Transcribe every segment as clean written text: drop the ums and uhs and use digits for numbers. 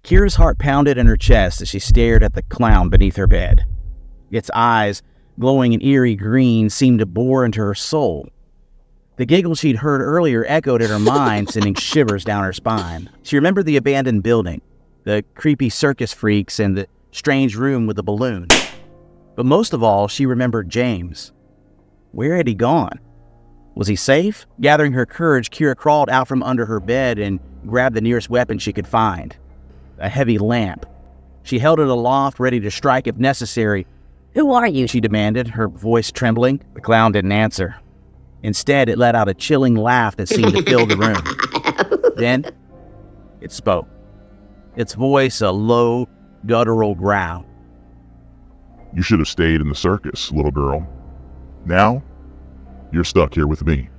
Kira's heart pounded in her chest as she stared at the clown beneath her bed. Its eyes, glowing an eerie green, seemed to bore into her soul. The giggle she'd heard earlier echoed in her mind, sending shivers down her spine. She remembered the abandoned building, the creepy circus freaks, and the strange room with the balloon. But most of all, she remembered James. Where had he gone? Was he safe? Gathering her courage, Kira crawled out from under her bed and grabbed the nearest weapon she could find. A heavy lamp. She held it aloft, ready to strike if necessary. "Who are you?" she demanded, her voice trembling. The clown didn't answer. Instead, it let out a chilling laugh that seemed to fill the room. Then, it spoke. Its voice a low, guttural growl. "You should have stayed in the circus, little girl. Now, you're stuck here with me."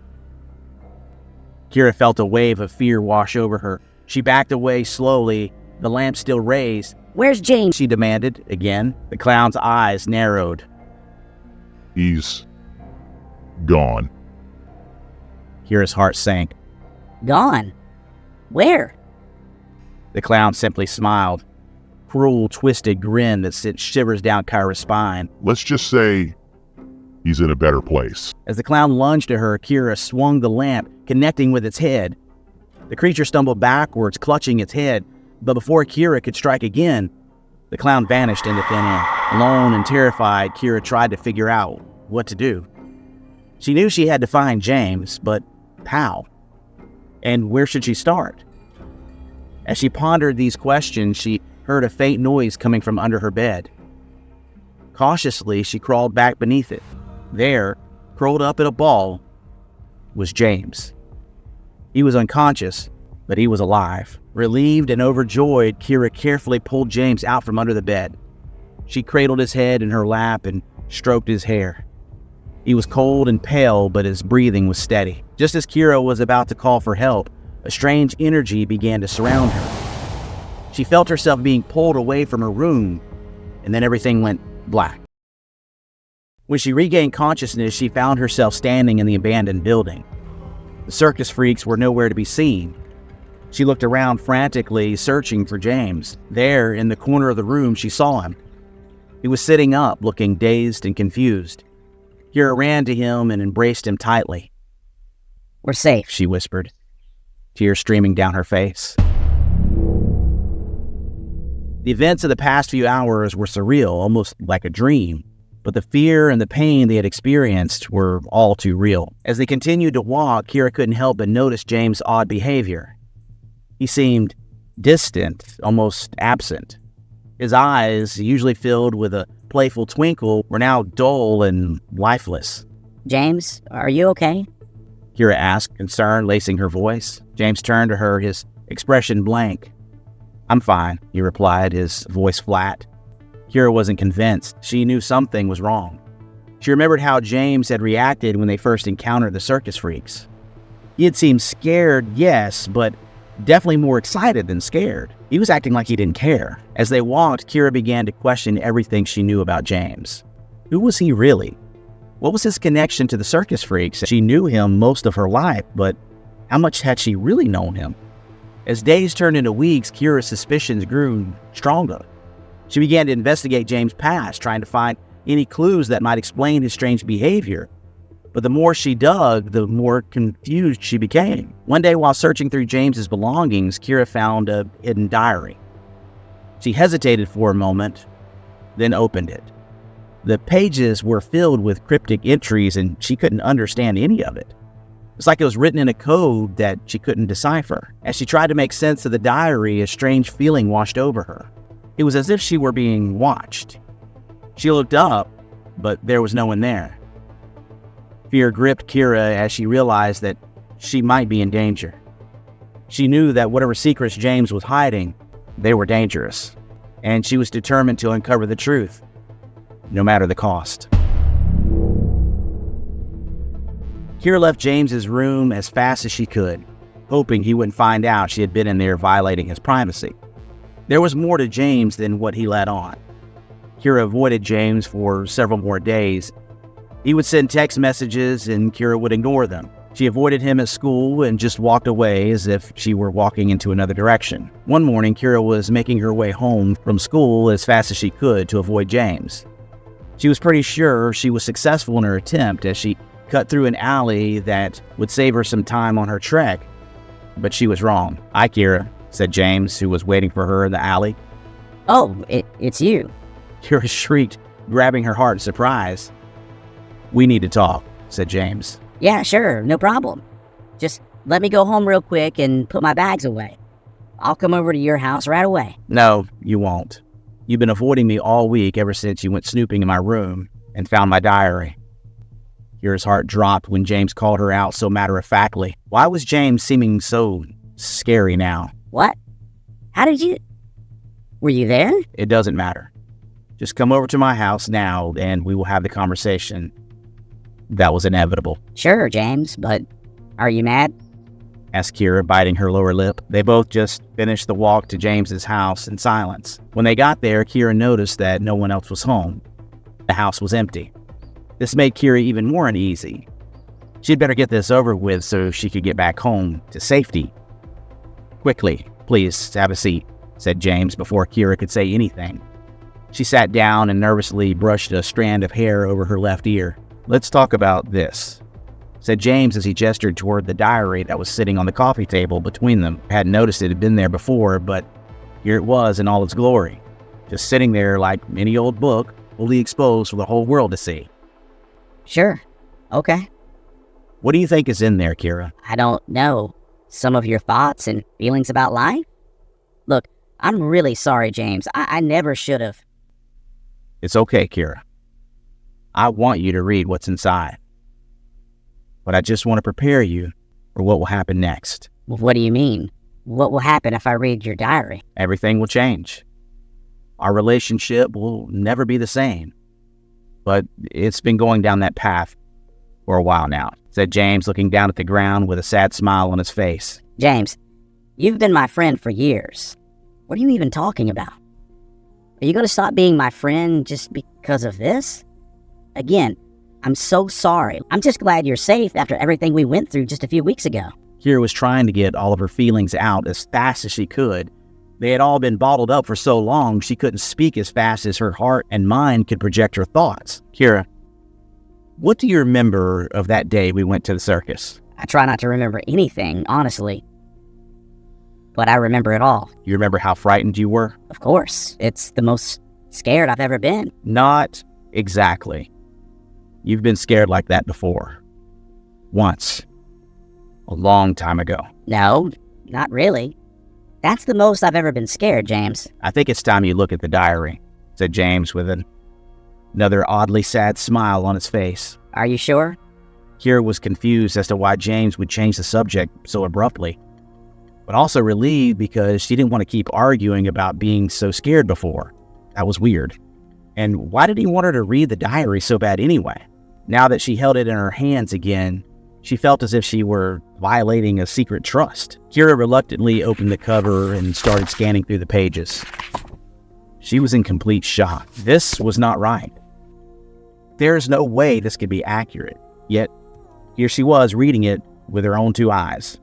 Kira felt a wave of fear wash over her. She backed away slowly, the lamp still raised. "Where's James?" she demanded again. The clown's eyes narrowed. "He's gone." Kira's heart sank. "Gone? Where?" The clown simply smiled. Cruel, twisted grin that sent shivers down Kira's spine. "Let's just say he's in a better place." As the clown lunged at her, Kira swung the lamp, connecting with its head. The creature stumbled backwards, clutching its head, but before Kira could strike again, the clown vanished into thin air. Alone and terrified, Kira tried to figure out what to do. She knew she had to find James, but how? And where should she start? As she pondered these questions, she heard a faint noise coming from under her bed. Cautiously, she crawled back beneath it. There, curled up in a ball, was James. He was unconscious, but he was alive. Relieved and overjoyed, Kira carefully pulled James out from under the bed. She cradled his head in her lap and stroked his hair. He was cold and pale, but his breathing was steady. Just as Kira was about to call for help, a strange energy began to surround her. She felt herself being pulled away from her room, and then everything went black. When she regained consciousness, she found herself standing in the abandoned building. The circus freaks were nowhere to be seen. She looked around frantically, searching for James. There, in the corner of the room, she saw him. He was sitting up, looking dazed and confused. Kira ran to him and embraced him tightly. "We're safe," she whispered, tears streaming down her face. The events of the past few hours were surreal, almost like a dream, but the fear and the pain they had experienced were all too real. As they continued to walk, Kira couldn't help but notice James' odd behavior. He seemed distant, almost absent. His eyes, usually filled with a playful twinkle, were now dull and lifeless. "James, are you okay?" Kira asked, concern lacing her voice. James turned to her, his expression blank. "I'm fine," he replied, his voice flat. Kira wasn't convinced. She knew something was wrong. She remembered how James had reacted when they first encountered the circus freaks. He had seemed scared, yes, but definitely more excited than scared. He was acting like he didn't care. As they walked, Kira began to question everything she knew about James. Who was he really? What was his connection to the circus freaks? She knew him most of her life, but how much had she really known him? As days turned into weeks, Kira's suspicions grew stronger. She began to investigate James' past, trying to find any clues that might explain his strange behavior. But the more she dug, the more confused she became. One day, while searching through James's belongings, Kira found a hidden diary. She hesitated for a moment, then opened it. The pages were filled with cryptic entries, and she couldn't understand any of it. It's like it was written in a code that she couldn't decipher. As she tried to make sense of the diary, a strange feeling washed over her. It was as if she were being watched. She looked up, but there was no one there. Fear gripped Kira as she realized that she might be in danger. She knew that whatever secrets James was hiding, they were dangerous, and she was determined to uncover the truth, no matter the cost. Kira left James's room as fast as she could, hoping he wouldn't find out she had been in there violating his privacy. There was more to James than what he let on. Kira avoided James for several more days. He would send text messages and Kira would ignore them. She avoided him at school and just walked away as if she were walking into another direction. One morning, Kira was making her way home from school as fast as she could to avoid James. She was pretty sure she was successful in her attempt as she cut through an alley that would save her some time on her trek. But she was wrong. "Hi, Kira," said James, who was waiting for her in the alley. Oh, it's you. Kira shrieked, grabbing her heart in surprise. "We need to talk," said James. Yeah, sure, no problem. Just let me go home real quick and put my bags away. I'll come over to your house right away. "No, you won't. You've been avoiding me all week ever since you went snooping in my room and found my diary." Kira's heart dropped when James called her out so matter-of-factly. Why was James seeming so scary now? What? How did you... Were you there? "It doesn't matter. Just come over to my house now and we will have the conversation that was inevitable." Sure, James, but are you mad? asked Kira, biting her lower lip. They both just finished the walk to James's house in silence. When they got there, Kira noticed that no one else was home. The house was empty. This made Kira even more uneasy. She'd better get this over with so she could get back home to safety. "Quickly, please have a seat," said James before Kira could say anything. She sat down and nervously brushed a strand of hair over her left ear. "Let's talk about this," said James as he gestured toward the diary that was sitting on the coffee table between them. I hadn't noticed it had been there before, but here it was in all its glory, just sitting there like any old book, fully exposed for the whole world to see. Sure. Okay. "What do you think is in there, Kira?" I don't know. Some of your thoughts and feelings about life? Look, I'm really sorry, James. I never should have. "It's okay, Kira. I want you to read what's inside. But I just want to prepare you for what will happen next." What do you mean? What will happen if I read your diary? "Everything will change. Our relationship will never be the same. But it's been going down that path for a while now," said James, looking down at the ground with a sad smile on his face. James, you've been my friend for years. What are you even talking about? Are you going to stop being my friend just because of this? Again, I'm so sorry. I'm just glad you're safe after everything we went through just a few weeks ago. Kira was trying to get all of her feelings out as fast as she could. They had all been bottled up for so long she couldn't speak as fast as her heart and mind could project her thoughts. "Kira, what do you remember of that day we went to the circus?" I try not to remember anything, honestly. But I remember it all. "You remember how frightened you were?" Of course. It's the most scared I've ever been. "Not exactly. You've been scared like that before. Once. A long time ago." No, not really. That's the most I've ever been scared, James. "I think it's time you look at the diary," said James with another oddly sad smile on his face. Are you sure? Kira was confused as to why James would change the subject so abruptly, but also relieved because she didn't want to keep arguing about being so scared before. That was weird. And why did he want her to read the diary so bad anyway? Now that she held it in her hands again, she felt as if she were violating a secret trust. Kira reluctantly opened the cover and started scanning through the pages. She was in complete shock. This was not right. There's no way this could be accurate. Yet, here she was reading it with her own two eyes.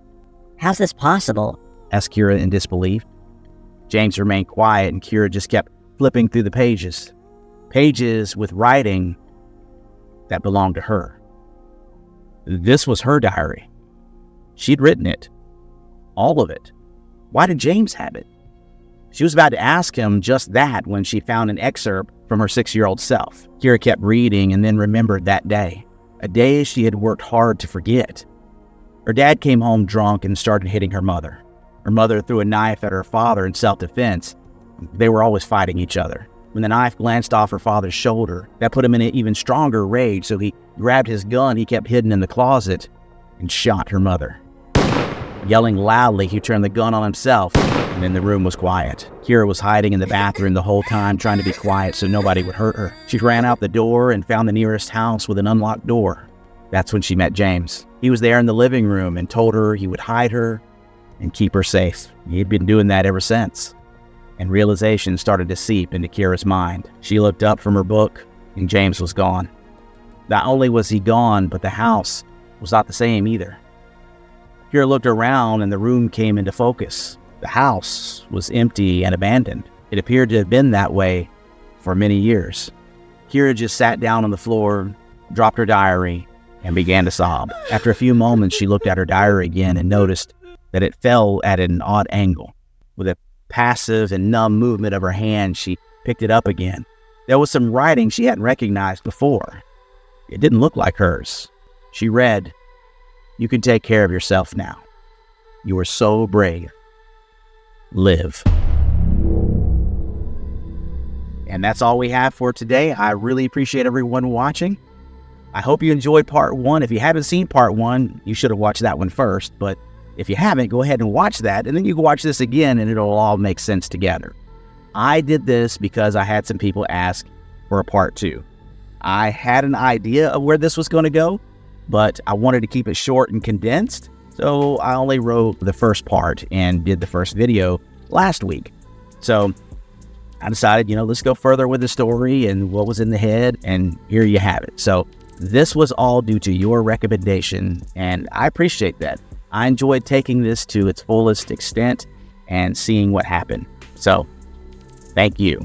How's this possible? Asked Kira in disbelief. James remained quiet and Kira just kept flipping through the pages. Pages with writing that belonged to her. This was her diary. She'd written it. All of it. Why did James have it? She was about to ask him just that when she found an excerpt from her 6-year-old self. Kira kept reading and then remembered that day. A day she had worked hard to forget. Her dad came home drunk and started hitting her mother. Her mother threw a knife at her father in self-defense. They were always fighting each other. When the knife glanced off her father's shoulder, that put him in an even stronger rage, so he grabbed his gun he kept hidden in the closet and shot her mother. Yelling loudly, he turned the gun on himself, and then the room was quiet. Kira was hiding in the bathroom the whole time, trying to be quiet so nobody would hurt her. She ran out the door and found the nearest house with an unlocked door. That's when she met James. He was there in the living room and told her he would hide her and keep her safe. He had been doing that ever since. And realization started to seep into Kira's mind. She looked up from her book, and James was gone. Not only was he gone, but the house was not the same either. Kira looked around and the room came into focus. The house was empty and abandoned. It appeared to have been that way for many years. Kira just sat down on the floor, dropped her diary, and began to sob. After a few moments, she looked at her diary again and noticed that it fell at an odd angle. With a passive and numb movement of her hand, she picked it up again. There was some writing she hadn't recognized before. It didn't look like hers. She read, "You can take care of yourself now. You are so brave. Live." And that's all we have for today. I really appreciate everyone watching. I hope you enjoyed part 1. If you haven't seen part 1, you should have watched that one first. But if you haven't, go ahead and watch that, and then you can watch this again, and it'll all make sense together. I did this because I had some people ask for a part 2. I had an idea of where this was going to go, but I wanted to keep it short and condensed, so I only wrote the first part and did the first video last week. So I decided, let's go further with the story and what was in the head, and here you have it. So this was all due to your recommendation, and I appreciate that. I enjoyed taking this to its fullest extent and seeing what happened. So thank you.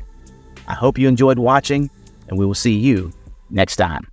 I hope you enjoyed watching, and we will see you next time.